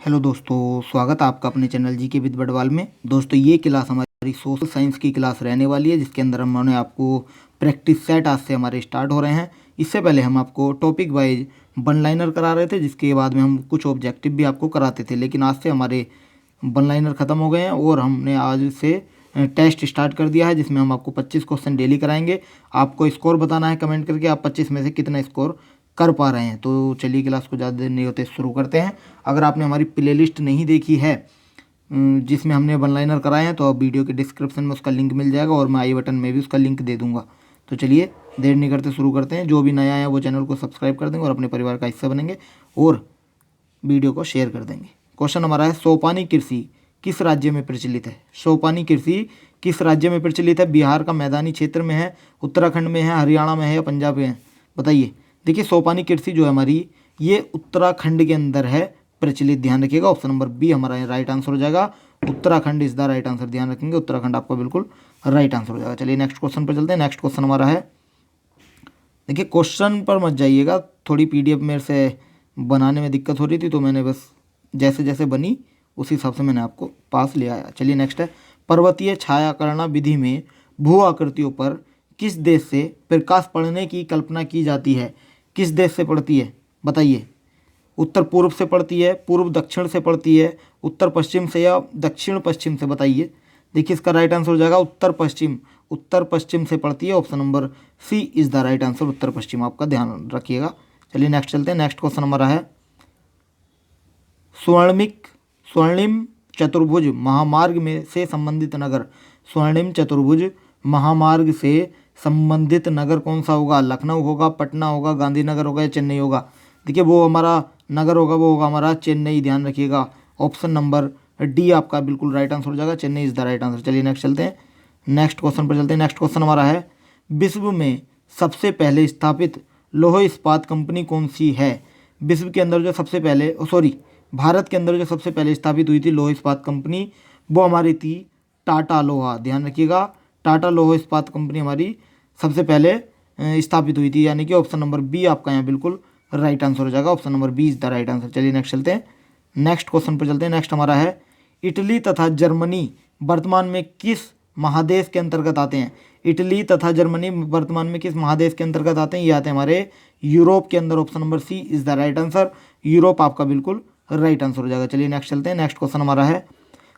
Hello दोस्तों, स्वागत है आपका अपने चैनल जी के विद बडवाल में। दोस्तों ये क्लास हमारी सोशल साइंस की क्लास रहने वाली है, जिसके अंदर हमने आपको प्रैक्टिस सेट आज से हमारे स्टार्ट हो रहे हैं। इससे पहले हम आपको टॉपिक वाइज वन लाइनर करा रहे थे, जिसके बाद में हम कुछ ऑब्जेक्टिव भी आपको कराते थे, लेकिन आज से हमारे वन लाइनर ख़त्म हो गए हैं और हमने आज से टेस्ट स्टार्ट कर दिया है, जिसमें हम आपको 25 क्वेश्चन डेली कराएंगे। आपको स्कोर बताना है कमेंट करके, आप 25 में से कितना स्कोर कर पा रहे हैं। तो चलिए क्लास को ज़्यादा देर नहीं होते शुरू करते हैं। अगर आपने हमारी प्लेलिस्ट नहीं देखी है जिसमें हमने वन लाइनर कराए हैं, तो आप वीडियो के डिस्क्रिप्शन में उसका लिंक मिल जाएगा और मैं आई बटन में भी उसका लिंक दे दूंगा। तो चलिए देर नहीं करते शुरू करते हैं। जो भी नया है वो चैनल को सब्सक्राइब कर देंगे और अपने परिवार का हिस्सा बनेंगे और वीडियो को शेयर कर देंगे। क्वेश्चन हमारा है, सोपानी कृषि किस राज्य में प्रचलित है? सोपानी कृषि किस राज्य में प्रचलित है? बिहार का मैदानी क्षेत्र में है, उत्तराखंड में है, हरियाणा में है या पंजाब में है? बताइए। देखिए सोपानी कृषि जो है हमारी, ये उत्तराखंड के अंदर है प्रचलित। ध्यान रखिएगा, ऑप्शन नंबर बी हमारा राइट आंसर हो जाएगा। Uttarakhand is the right answer. ध्यान रखेंगे, उत्तराखंड आपका बिल्कुल राइट आंसर हो जाएगा। चलिए नेक्स्ट क्वेश्चन पर चलते हैं। नेक्स्ट क्वेश्चन हमारा है, देखिए क्वेश्चन पर मत जाइएगा, थोड़ी पीडीएफ मेरे से बनाने में दिक्कत हो रही थी, तो मैंने बस जैसे जैसे बनी उसी हिसाब से मैंने आपको पास ले आया। चलिए नेक्स्ट है, पर्वतीय छायाकरण विधि में भू आकृतियों पर किस देश से प्रकाश पड़ने की कल्पना की जाती है? किस देश से पड़ती है बताइए। उत्तर पूर्व से पड़ती है, पूर्व दक्षिण से पड़ती है, उत्तर पश्चिम से या दक्षिण पश्चिम से? बताइए। देखिए इसका राइट आंसर हो जाएगा उत्तर पश्चिम। उत्तर पश्चिम से पड़ती है, option number C is the right answer, उत्तर पश्चिम। आपका ध्यान रखिएगा। चलिए नेक्स्ट चलते हैं। नेक्स्ट क्वेश्चन हमारा है, स्वर्णिम चतुर्भुज महामार्ग में से संबंधित नगर। स्वर्णिम चतुर्भुज महामार्ग से संबंधित नगर कौन सा होगा? लखनऊ होगा, पटना होगा, गांधीनगर होगा या चेन्नई होगा? देखिए वो हमारा नगर होगा, वो होगा हमारा चेन्नई। ध्यान रखिएगा, ऑप्शन नंबर डी आपका बिल्कुल राइट आंसर हो जाएगा। Chennai is the right answer. चलिए नेक्स्ट चलते हैं। नेक्स्ट क्वेश्चन पर चलते हैं। नेक्स्ट क्वेश्चन हमारा है, विश्व में सबसे पहले स्थापित लौह इस्पात कंपनी कौन सी है? विश्व के अंदर जो सबसे पहले भारत के अंदर जो सबसे पहले स्थापित हुई थी लौह इस्पात कंपनी, वो हमारी थी टाटा लोहा। ध्यान रखिएगा, टाटा लौह इस्पात कंपनी हमारी सबसे पहले स्थापित हुई थी, यानी कि ऑप्शन नंबर बी आपका यहाँ बिल्कुल राइट आंसर हो जाएगा। Option number B is the right answer. चलिए नेक्स्ट चलते हैं। नेक्स्ट क्वेश्चन पर चलते हैं। नेक्स्ट हमारा है, इटली तथा जर्मनी वर्तमान में किस महादेश के अंतर्गत आते हैं? इटली तथा जर्मनी वर्तमान में किस महादेश के अंतर्गत आते हैं? ये आते हैं हमारे यूरोप के अंदर। Option number C is the right answer. Europe आपका बिल्कुल राइट आंसर हो जाएगा। चलिए नेक्स्ट चलते हैं। नेक्स्ट क्वेश्चन हमारा है,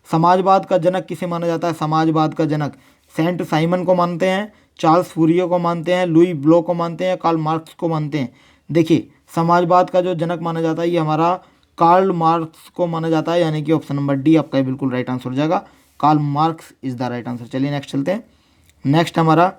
समाजवाद का जनक किसे माना जाता है? समाजवाद का जनक सेंट साइमन को मानते हैं, चार्ल्स फूरियो को मानते हैं, लुई ब्लो को मानते हैं, कार्ल मार्क्स को मानते हैं? देखिए समाजवाद का जो जनक माना जाता है ये हमारा कार्ल मार्क्स को माना जाता है, यानी कि ऑप्शन नंबर डी आपका बिल्कुल राइट आंसर हो जाएगा। Karl Marx is the right answer. चलिए नेक्स्ट चलते हैं। नेक्स्ट हमारा,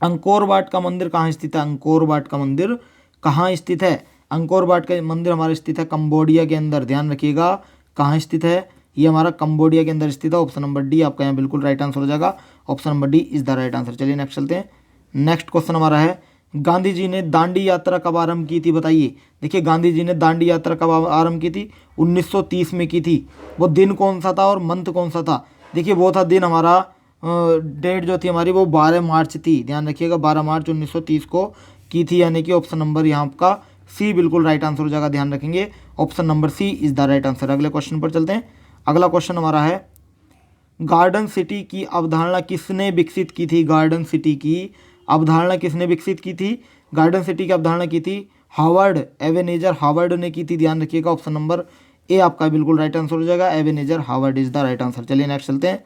अंकोर वाट का मंदिर कहाँ स्थित है? अंकोर वाट का मंदिर कहाँ स्थित है? अंकोर वाट का मंदिर हमारा स्थित है कंबोडिया के अंदर। ध्यान रखिएगा, कहाँ स्थित है? ये हमारा कंबोडिया के अंदर स्थित है। ऑप्शन नंबर डी आपका यहाँ बिल्कुल राइट आंसर हो जाएगा। Option number D is the right answer. चलिए नेक्स्ट चलते हैं। नेक्स्ट क्वेश्चन हमारा है, गांधी जी ने दांडी यात्रा कब आरंभ की थी? बताइए। देखिए गांधी जी ने दांडी यात्रा कब आरंभ की थी? 1930 में की थी। वो दिन कौन सा था और मंथ कौन सा था? देखिए वो था दिन हमारा, डेट जो थी हमारी वो 12 मार्च थी। ध्यान रखिएगा, 12 मार्च 1930 को की थी, यानी कि ऑप्शन नंबर यहाँ आपका सी बिल्कुल राइट आंसर हो जाएगा। ध्यान रखेंगे, option number C is the right answer. अगले क्वेश्चन पर चलते हैं। अगला क्वेश्चन हमारा है, गार्डन सिटी की अवधारणा किसने विकसित की थी? गार्डन सिटी की अवधारणा किसने विकसित की थी? गार्डन सिटी की अवधारणा की थी हावर्ड, एवेनेजर हावर्ड ने की थी। ध्यान रखिएगा, ऑप्शन नंबर ए आपका बिल्कुल राइट आंसर हो जाएगा। Ebenezer Howard is the right answer. चलिए नेक्स्ट चलते हैं।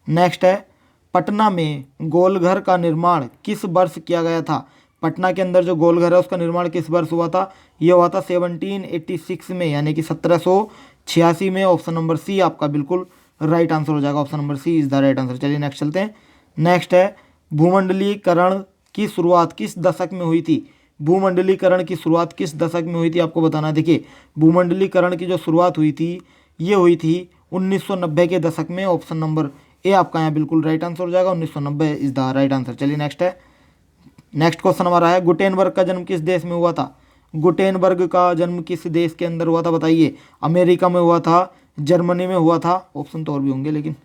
नेक्स्ट है, पटना में गोलघर का निर्माण किस वर्ष किया गया था? पटना के अंदर जो गोलघर है उसका निर्माण किस वर्ष हुआ था? ये हुआ था 1786 में, यानी कि 1786 में। ऑप्शन नंबर सी आपका बिल्कुल राइट आंसर हो जाएगा। Option number C is the right answer. चलिए नेक्स्ट चलते हैं। नेक्स्ट है, भूमंडलीकरण की शुरुआत किस दशक में हुई थी? भूमंडलीकरण की शुरुआत किस दशक में हुई थी आपको बताना है। देखिए भूमंडलीकरण की जो शुरुआत हुई थी ये हुई थी 1990 के दशक में। ऑप्शन नंबर ए आपका यहाँ बिल्कुल राइट आंसर हो जाएगा। 1990 इज द राइट आंसर। चलिए नेक्स्ट है। नेक्स्ट क्वेश्चन हमारा है, गुटेनबर्ग का जन्म किस देश में हुआ था? गुटेनबर्ग का जन्म किस देश के अंदर हुआ था? बताइए। अमेरिका में हुआ था, जर्मनी में हुआ था, ऑप्शन तो और भी होंगे लेकिन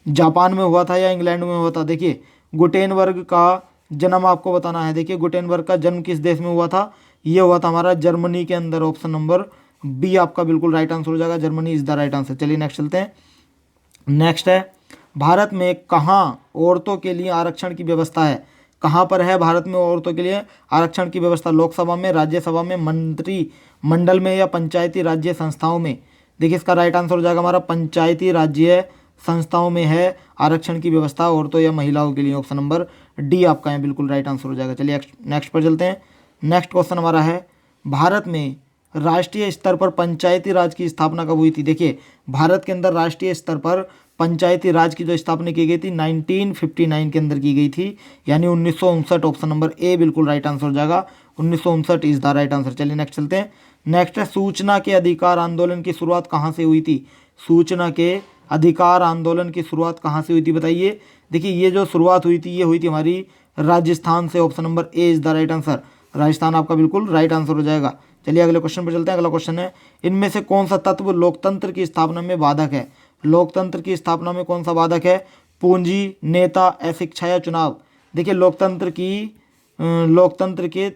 जापान में हुआ था या इंग्लैंड में हुआ था? देखिए गुटेनबर्ग का जन्म आपको बताना है। देखिए गुटेनबर्ग का जन्म किस देश में हुआ था? ये हुआ था हमारा जर्मनी के अंदर। ऑप्शन नंबर बी आपका बिल्कुल राइट आंसर हो जाएगा, Germany is the right answer. चलिए नेक्स्ट चलते हैं। नेक्स्ट है, भारत में कहाँ औरतों के लिए आरक्षण की व्यवस्था है? कहाँ पर है भारत में औरतों के लिए आरक्षण की व्यवस्था? लोकसभा में, राज्यसभा में, मंत्री मंडल में या पंचायती राज्य संस्थाओं में? देखिए इसका राइट आंसर हो जाएगा हमारा पंचायती राज्य संस्थाओं में है आरक्षण की व्यवस्था औरतों या महिलाओं के लिए। ऑप्शन नंबर डी आपका है बिल्कुल राइट आंसर हो जाएगा। चलिए नेक्स्ट पर चलते हैं। नेक्स्ट क्वेश्चन हमारा है, भारत में राष्ट्रीय स्तर पर पंचायती राज की स्थापना कब हुई थी? देखिए भारत के अंदर राष्ट्रीय स्तर पर पंचायती राज की जो स्थापना की गई थी 1959 के अंदर की गई थी, यानी 1959। ऑप्शन नंबर ए बिल्कुल राइट आंसर हो जाएगा, 1959 इज द राइट आंसर। चलिए नेक्स्ट चलते हैं। नेक्स्ट है, सूचना के अधिकार आंदोलन की शुरुआत कहाँ से हुई थी? सूचना के अधिकार आंदोलन की शुरुआत कहाँ से हुई थी बताइए। देखिए ये जो शुरुआत हुई थी ये हुई थी हमारी राजस्थान से। Option number A is the right answer, Rajasthan आपका बिल्कुल राइट आंसर हो जाएगा। चलिए अगले क्वेश्चन पर चलते हैं। अगला क्वेश्चन है, इनमें से कौन सा तत्व लोकतंत्र की स्थापना में बाधक है? लोकतंत्र की स्थापना में कौन सा बाधक है? पूंजी, नेता, अशिक्षा या चुनाव? देखिए लोकतंत्र के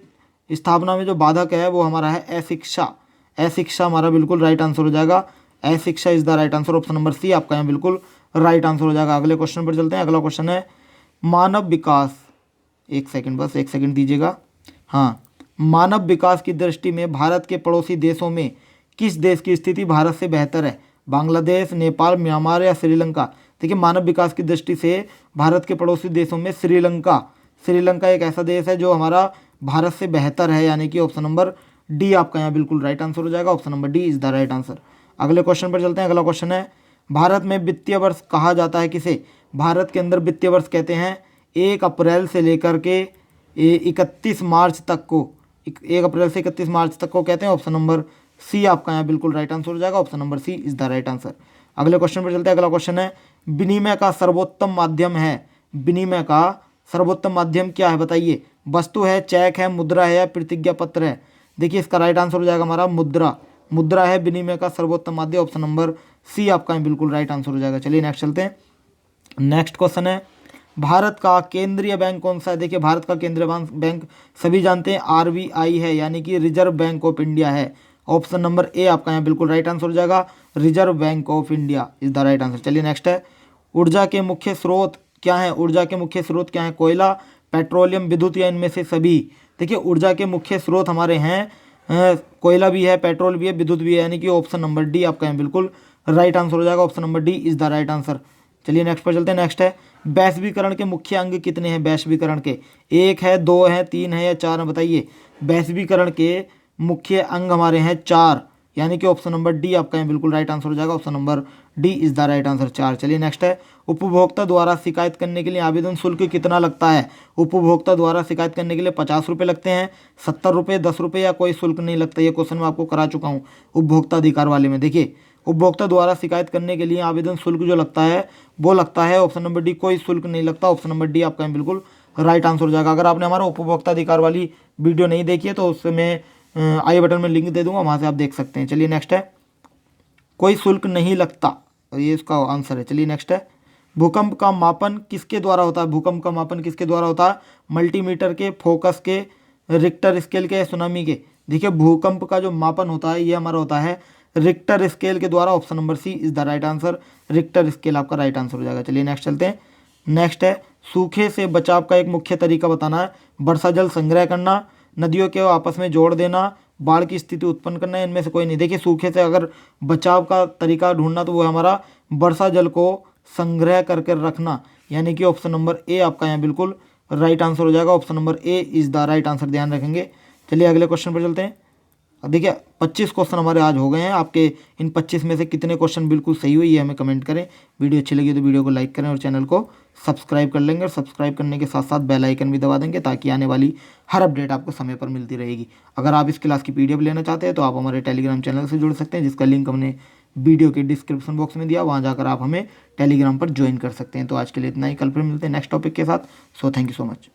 स्थापना में जो बाधक है वो हमारा है अशिक्षा। अशिक्षा हमारा बिल्कुल राइट आंसर हो जाएगा, अशिक्षा is the right answer. Option number C आपका यहाँ बिल्कुल राइट आंसर हो जाएगा। अगले क्वेश्चन पर चलते हैं। अगला क्वेश्चन है, मानव विकास, एक सेकंड बस एक सेकंड दीजिएगा। हाँ, मानव विकास की दृष्टि में भारत के पड़ोसी देशों में किस देश की स्थिति भारत से बेहतर है? बांग्लादेश, नेपाल, म्यांमार या श्रीलंका? देखिए मानव विकास की दृष्टि से भारत के पड़ोसी देशों में श्रीलंका एक ऐसा देश है जो हमारा भारत से बेहतर है, यानी कि ऑप्शन नंबर डी आपका यहाँ बिल्कुल राइट आंसर हो जाएगा। Option number D is the right answer. अगले क्वेश्चन पर चलते हैं। अगला क्वेश्चन है, भारत में वित्तीय वर्ष कहा जाता है किसे? भारत के अंदर वित्तीय वर्ष कहते हैं 1 अप्रैल से लेकर के 31 मार्च तक को, 1 अप्रैल से 31 मार्च तक को कहते हैं। ऑप्शन नंबर सी आपका यहाँ बिल्कुल राइट आंसर हो जाएगा। Option number C is the right answer. अगले क्वेश्चन पर चलते हैं। अगला क्वेश्चन है, विनिमय का सर्वोत्तम माध्यम है, विनिमय का सर्वोत्तम माध्यम क्या है बताइए? वस्तु है, चेक है, मुद्रा है या प्रतिज्ञा पत्र है? देखिए इसका राइट आंसर हो जाएगा हमारा मुद्रा है विनिमय का सर्वोत्तम माध्यम। ऑप्शन नंबर सी आपका बिल्कुल राइट आंसर हो जाएगा। चलिए नेक्स्ट चलते हैं। नेक्स्ट क्वेश्चन है, भारत का केंद्रीय बैंक कौन सा है? देखिए भारत का केंद्रीय बैंक सभी जानते हैं आरबीआई है, यानी कि रिजर्व बैंक ऑफ इंडिया है। ऑप्शन नंबर ए आपका यहाँ बिल्कुल राइट आंसर हो जाएगा, reserve bank of India is the right answer. चलिए नेक्स्ट है, ऊर्जा के मुख्य स्रोत क्या है? ऊर्जा के मुख्य स्रोत क्या है? कोयला, पेट्रोलियम, विद्युत या इनमें से सभी? देखिए ऊर्जा के मुख्य स्रोत हमारे हैं कोयला भी है, पेट्रोल भी है, विद्युत भी है, यानी कि ऑप्शन नंबर डी आपका यहाँ बिल्कुल राइट आंसर हो जाएगा। Option number D is the right answer. चलिए नेक्स्ट पर चलते हैं। नेक्स्ट है, वैश्वीकरण के मुख्य अंग कितने हैं? वैश्वीकरण के 1 है, 2 है, 3 है या 4 है बताइए? वैश्वीकरण के मुख्य अंग हमारे हैं 4, यानी कि ऑप्शन नंबर डी आपका यहाँ बिल्कुल राइट आंसर हो जाएगा। Option number D is the right answer 4। चलिए नेक्स्ट है, उपभोक्ता द्वारा शिकायत करने के लिए आवेदन शुल्क कितना लगता है? उपभोक्ता द्वारा शिकायत करने के लिए 50 रुपये लगते हैं, 70 रुपये, 10 रुपये या कोई शुल्क नहीं लगता? ये क्वेश्चन मैं आपको करा चुका हूँ उपभोक्ता अधिकार वाले में। देखिए उपभोक्ता द्वारा शिकायत करने के लिए आवेदन शुल्क जो लगता है वो लगता है ऑप्शन नंबर डी, कोई शुल्क नहीं लगता। ऑप्शन नंबर डी आपका बिल्कुल राइट आंसर हो जाएगा। अगर आपने हमारा उपभोक्ता अधिकार वाली वीडियो नहीं देखी है तो उससे मैं आई बटन में लिंक दे दूंगा, वहाँ से आप देख सकते हैं। चलिए नेक्स्ट है, कोई शुल्क नहीं लगता, ये इसका आंसर है। चलिए नेक्स्ट है, भूकंप का मापन किसके द्वारा होता है? भूकंप का मापन किसके द्वारा होता है? मल्टीमीटर के, फोकस के, रिक्टर स्केल के या सुनामी के? देखिए भूकंप का जो मापन होता है ये हमारा होता है रिक्टर स्केल के द्वारा। Option number C is the right answer, Richter scale आपका राइट आंसर हो जाएगा। चलिए नेक्स्ट चलते हैं। नेक्स्ट है, सूखे से बचाव का एक मुख्य तरीका बताना है। वर्षा जल संग्रह करना, नदियों के आपस में जोड़ देना, बाढ़ की स्थिति उत्पन्न करना है, इनमें से कोई नहीं। देखिए सूखे से अगर बचाव का तरीका ढूंढना तो वो हमारा वर्षा जल को संग्रह करके रखना, यानी कि ऑप्शन नंबर ए आपका यहाँ बिल्कुल राइट आंसर हो जाएगा। Option number A is the right answer, ध्यान रखेंगे। चलिए अगले क्वेश्चन पर चलते हैं। देखिए 25 क्वेश्चन हमारे आज हो गए हैं। आपके इन 25 में से कितने क्वेश्चन बिल्कुल सही हुई है हमें कमेंट करें। वीडियो अच्छी लगी तो वीडियो को लाइक करें और चैनल को सब्सक्राइब कर लेंगे, और सब्सक्राइब करने के साथ साथ बेल आइकन भी दबा देंगे ताकि आने वाली हर अपडेट आपको समय पर मिलती रहेगी। अगर आप इस क्लास की PDF लेना चाहते हैं तो आप हमारे टेलीग्राम चैनल से जुड़ सकते हैं, जिसका लिंक हमने वीडियो के डिस्क्रिप्शन बॉक्स में दिया, वहाँ जाकर आप हमें टेलीग्राम पर ज्वाइन कर सकते हैं। तो आज के लिए इतना ही, कल फिर मिलते हैं नेक्स्ट टॉपिक के साथ। So thank you so much.